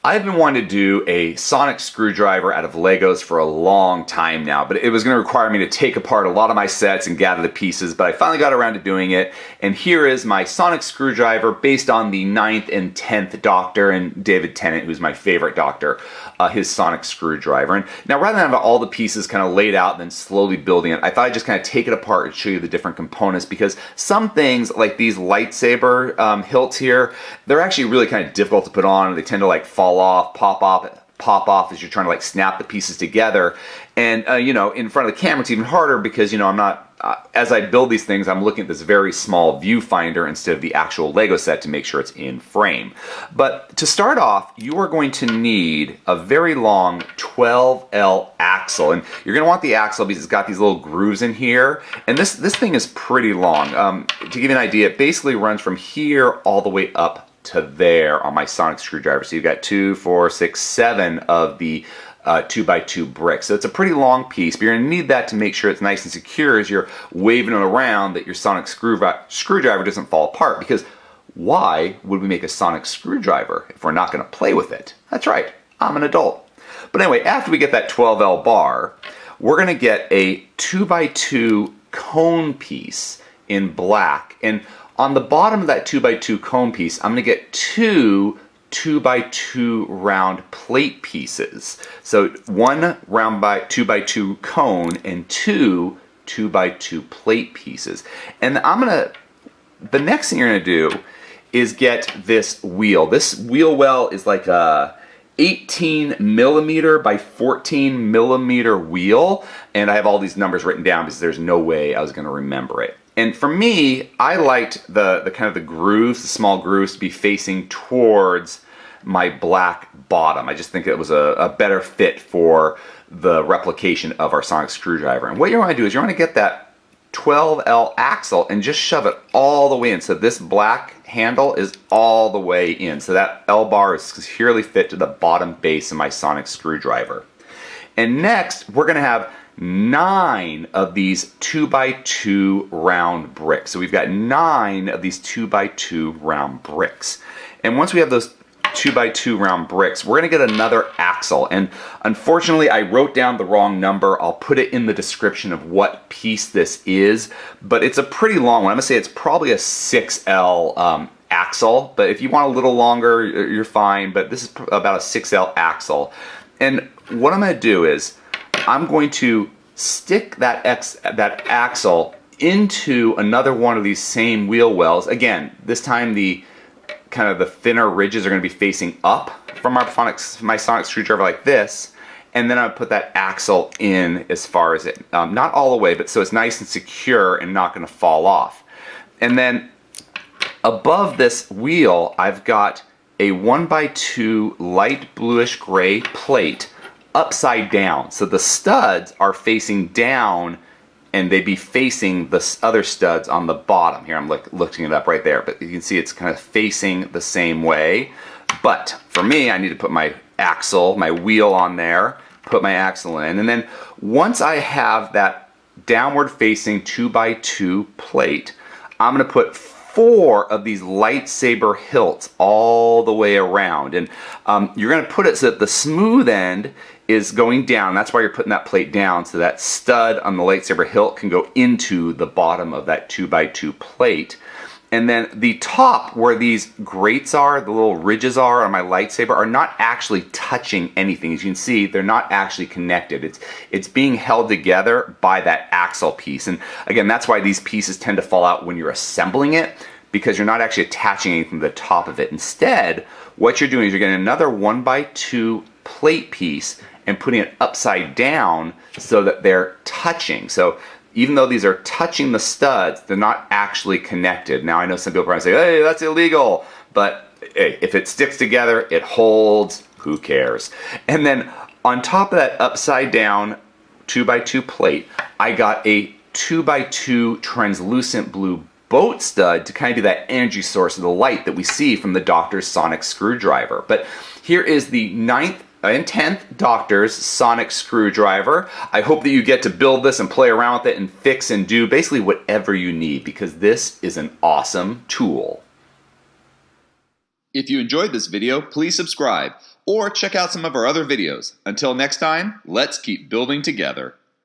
I've been wanting to do a sonic screwdriver out of Legos for a long time now, but it was going to require me to take apart a lot of my sets and gather the pieces, but I finally got around to doing it, and here is my sonic screwdriver based on the 9th and 10th Doctor and David Tennant, who's my favorite Doctor, his sonic screwdriver. And now rather than have all the pieces kind of laid out and then slowly building it, I thought I'd just kind of take it apart and show you the different components, because some things, like these lightsaber hilts here, they're actually really kind of difficult to put on. They tend to like fall off, pop off as you're trying to like snap the pieces together. And you know, in front of the camera it's even harder because, you know, I'm not, as I build these things, I'm looking at this very small viewfinder instead of the actual Lego set to make sure it's in frame. But to start off, you are going to need a very long 12L axle, and you're going to want the axle because it's got these little grooves in here, and this thing is pretty long. To give you an idea, it basically runs from here all the way up to there on my sonic screwdriver. So you've got 2, 4, 6, 7 of the 2x2 bricks. So it's a pretty long piece, but you're going to need that to make sure it's nice and secure as you're waving it around, that your sonic screwdriver doesn't fall apart. Because why would we make a sonic screwdriver if we're not going to play with it? That's right, I'm an adult. But anyway, after we get that 12L bar, we're going to get a 2x2 cone piece in black. And on the bottom of that 2x2 cone piece, I'm going to get 2 2x2 round plate pieces. So one round by 2x2 cone and 2 2x2 plate pieces. And the next thing you're gonna do is get this wheel. This wheel well is like a 18mm by 14mm wheel, and I have all these numbers written down because there's no way I was going to remember it. And for me, I liked the kind of the grooves, the small grooves, to be facing towards my black bottom. I just think it was a better fit for the replication of our sonic screwdriver. And what you want to do is you want to get that 12L axle and just shove it all the way in. So this black handle is all the way in. So that L bar is securely fit to the bottom base of my sonic screwdriver. And next, we're going to have 9 of these 2x2 round bricks. So we've got 9 of these 2x2 round bricks. And once we have those 2x2 round bricks, we're going to get another axle. And unfortunately, I wrote down the wrong number. I'll put it in the description of what piece this is, but it's a pretty long one. I'm going to say it's probably a 6L axle, but if you want a little longer, you're fine, but this is about a 6L axle. And what I'm going to do is I'm going to stick that axle into another one of these same wheel wells. Again, this time the kind of the thinner ridges are going to be facing up from my sonic screwdriver like this, and then I'll put that axle in as far as it, not all the way, but so it's nice and secure and not going to fall off. And then above this wheel, I've got a 1x2 light bluish gray plate upside down. So the studs are facing down and they'd be facing the other studs on the bottom. Here I'm looking it up right there, but you can see it's kind of facing the same way. But for me, I need to put my axle, my wheel on there, put my axle in, and then once I have that downward facing 2x2 plate, I'm going to put 4 of these lightsaber hilts all the way around. And you're going to put it so that the smooth end is going down. That's why you're putting that plate down, so that stud on the lightsaber hilt can go into the bottom of that 2x2 plate. And then the top, where these grates are, the little ridges are on my lightsaber, are not actually touching anything. As you can see, they're not actually connected. It's being held together by that axle piece. And again, that's why these pieces tend to fall out when you're assembling it, because you're not actually attaching anything to the top of it. Instead, what you're doing is you're getting another 1x2 plate piece and putting it upside down so that they're touching. So even though these are touching the studs, they're not actually connected. Now I know some people are going to say, hey, that's illegal, but hey, if it sticks together, it holds, who cares? And then on top of that upside down 2x2 plate, I got a 2x2 translucent blue boat stud to kind of be that energy source of the light that we see from the Doctor's sonic screwdriver. But here is the 9th and 10th Doctor's sonic screwdriver. I hope that you get to build this and play around with it and fix and do basically whatever you need, because this is an awesome tool. If you enjoyed this video, please subscribe or check out some of our other videos. Until next time, let's keep building together.